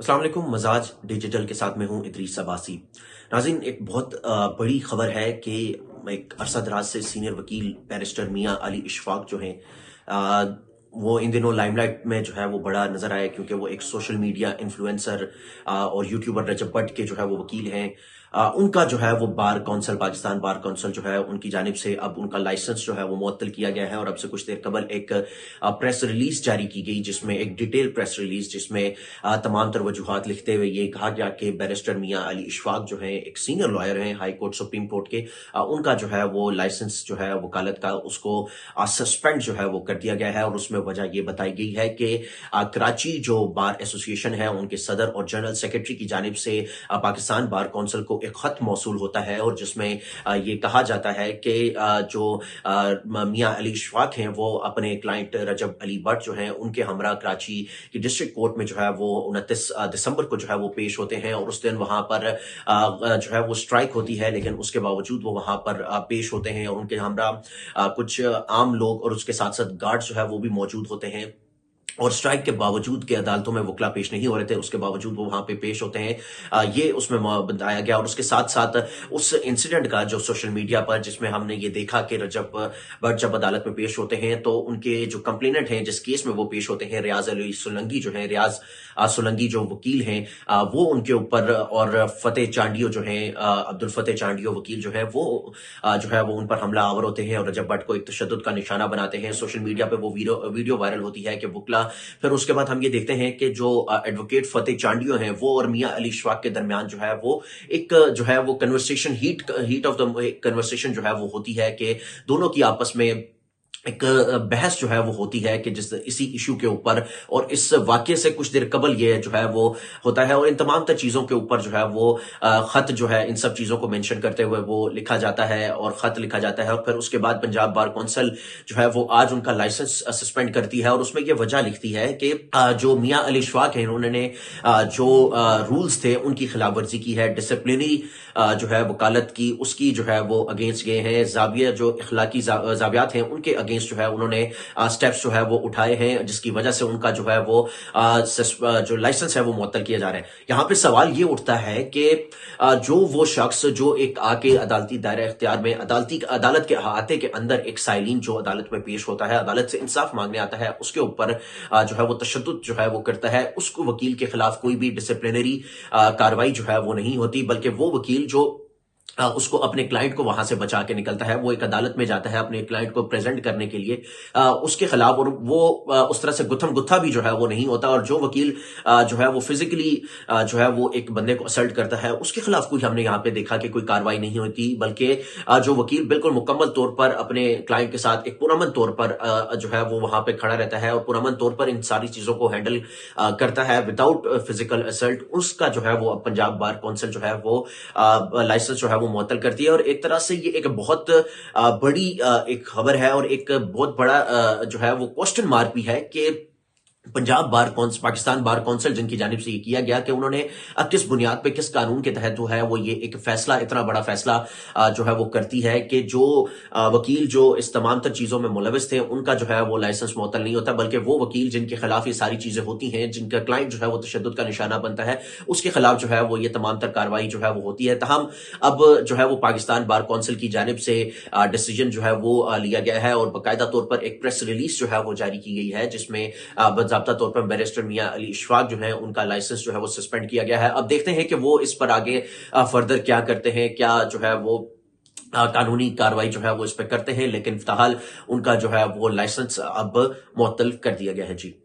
अस्सलाम वालेकुम। मजाज डिजिटल के साथ मैं हूं इदरीस अब्बासी। नाज़रीन, एक बहुत बड़ी खबर है कि एक अरसा दराज से सीनियर वकील बैरिस्टर मियां अली इशफाक जो हैं, वो इन दिनों लाइमलाइट में जो है वो बड़ा नजर आया, क्योंकि वो एक सोशल मीडिया इन्फ्लुएंसर और यूट्यूबर रजब भट्ट के जो है वो वकील हैं। उनका जो है वो bar council, Pakistan bar council जो है उनकी जानिब से अब उनका लाइसेंस जो है वो मुअत्तल किया गया है। और अब से कुछ देर कबल एक प्रेस रिलीज जारी की गई, जिसमें एक डिटेल प्रेस रिलीज, जिसमें तमाम तर वजूहात लिखते हुए ये कहा गया कि बैरिस्टर मियां अली इशफाक जो है एक सीनियर लॉयर हैं हाई कोर्ट सुप्रीम कोर्ट के, उनका जो है वो लाइसेंस जो है वकालत का उसको सस्पेंड जो है वो कर दिया गया है। और उसमें वजह ये बताई गई है कि कराची जो बार एसोसिएशन है उनके सदर और जनरल सेक्रेटरी की जानिब से पाकिस्तान बार कौंसिल को एक खत मौसूल होता है, और जिसमें ये कहा जाता है कि जो मियां अली इशफाक हैं वो अपने क्लाइंट रजब अली भट्ट जो हैं उनके हमरा कराची की डिस्ट्रिक्ट कोर्ट में जो है वो 29 दिसंबर को जो है वो पेश होते हैं। और उस दिन वहां पर जो है वो स्ट्राइक होती है, लेकिन उसके बावजूद वो वहां पर पेश होते हैं, और उनके हमरा कुछ आम लोग और उसके साथ साथ गार्ड जो है वो भी मौजूद होते हैं। और स्ट्राइक के बावजूद कि अदालतों में वकला पेश नहीं हो रहे थे, उसके बावजूद वो वहां पे पेश होते हैं। ये उसमें बताया गया। और उसके साथ साथ उस इंसिडेंट का जो सोशल मीडिया पर, जिसमें हमने ये देखा कि रजब भट्ट जब अदालत में पेश होते हैं तो उनके जो कंप्लेनेंट हैं जिस केस में वो पेश होते हैं, रियाज अली सोलंकी जो है, रियाज सोलंकी जो वकील हैं, वो उनके ऊपर, और फतेह चांडियो जो है, अब्दुल फतेह चांडियो वकील जो है वो जो है वो उन पर हमला आवर होते हैं और रजब भट्ट को एक तशद्दुद का निशाना बनाते हैं। सोशल मीडिया पे वो वीडियो वायरल होती है कि वकला, फिर उसके बाद हम ये देखते हैं कि जो एडवोकेट फतेह चांडियो हैं वो और मियां अली इशफाक के दरमियान जो है वो एक जो है वो conversation, heat of the conversation जो है वो होती है कि दोनों की आपस में एक बहस जो है वो होती है कि जिस इसी इशू के ऊपर, और इस वाक्य से कुछ देर कबल ये जो है वो होता है। और इन तमाम तर चीजों के ऊपर जो है वो खत जो है इन सब चीजों को मेंशन करते हुए वो लिखा जाता है और खत लिखा जाता है। और फिर उसके बाद पंजाब बार कौंसिल जो है वो आज उनका लाइसेंस सस्पेंड करती है, और उसमें ये वजह लिखती है कि जो मियां अली इशफाक हैं उन्होंने जो रूल्स थे उनकी खिलाफ वर्जी की है, डिसिप्लिनरी जो है वकालत की उसकी जो है वो अगेंस्ट गए हैं, जाविया जो इखलाकी जावियात हैं उनके अगेंस्ट जो है उन्होंने स्टेप्स जो है वो उठाए हैं, जिसकी वजह से उनका जो है वो जो लाइसेंस है वो मुअत्तल किया जा रहा है। यहां पे सवाल ये उठता है कि जो वो शख्स जो एक आके अदालती दायरा इख्तियार में अदालत के अहाते के अंदर एक साइलिन जो अदालत में पेश होता है, अदालत से इंसाफ मांगने आता है, उसके ऊपर जो है वो तशद्दुद जो है वो करता है, उसको वकील के खिलाफ कोई भी डिसिप्लिनरी कार्रवाई जो है वो नहीं होती, बल्कि वो वकील जो उसको अपने क्लाइंट को वहां से बचा के निकलता है, वो एक अदालत में जाता है अपने क्लाइंट को प्रेजेंट करने के लिए उसके खिलाफ, और वो उस तरह से गुत्थम गुत्था भी जो है वो नहीं होता। और जो वकील जो है वो फिजिकली जो है वो एक बंदे को असल्ट करता है, उसके खिलाफ कोई हमने यहाँ पे देखा कि कोई कार्रवाई नहीं होती, बल्कि जो वकील बिल्कुल मुकम्मल तौर पर अपने क्लाइंट के साथ एक पुरअमन तौर पर जो है वो वहां पे खड़ा रहता है और पुरअमन तौर पर इन सारी चीजों को हैंडल करता है विदाउट फिजिकल असल्ट। उसका जो है वो पंजाब बार कौंसिल जो है वो लाइसेंस जो है वो मुअत्तल करती है। और एक तरह से ये एक बहुत बड़ी एक खबर है, और एक बहुत बड़ा जो है वो क्वेश्चन मार्क भी है कि Punjab bar council, Pakistan bar council जिनकी जानिब से ये किया गया कि उन्होंने किस बुनियाद पे, किस कानून के तहत है वो ये एक फैसला, इतना बड़ा फैसला जो है वो करती है कि जो वकील जो इस तमाम तर चीजों में मुलविस थे उनका जो है वो लाइसेंस मुअत्तल नहीं होता, बल्कि वो वकील जिनके खिलाफ ये सारी चीजें होती हैं, जिनका क्लाइंट जो है वो तशद्दुद का निशाना बनता है, उसके खिलाफ जो है वो ये तमाम तर कार्रवाई जो है वो होती है। तहम अब जो है वो पाकिस्तान बार कौंसिल की जानिब से डिसीजन जो है वो लिया गया है, और बाकायदा तौर पर एक प्रेस रिलीज जो है वो जारी की गई है, जिसमें बाकायदा तौर पर बैरिस्टर मियां अली इशफाक जो है उनका लाइसेंस जो है वो सस्पेंड किया गया है। अब देखते हैं कि वो इस पर आगे फर्दर क्या करते हैं, क्या जो है वो कानूनी कार्रवाई जो है वो इस पर करते हैं, लेकिन फिलहाल उनका जो है वो लाइसेंस अब मुअत्तल कर दिया गया है। जी।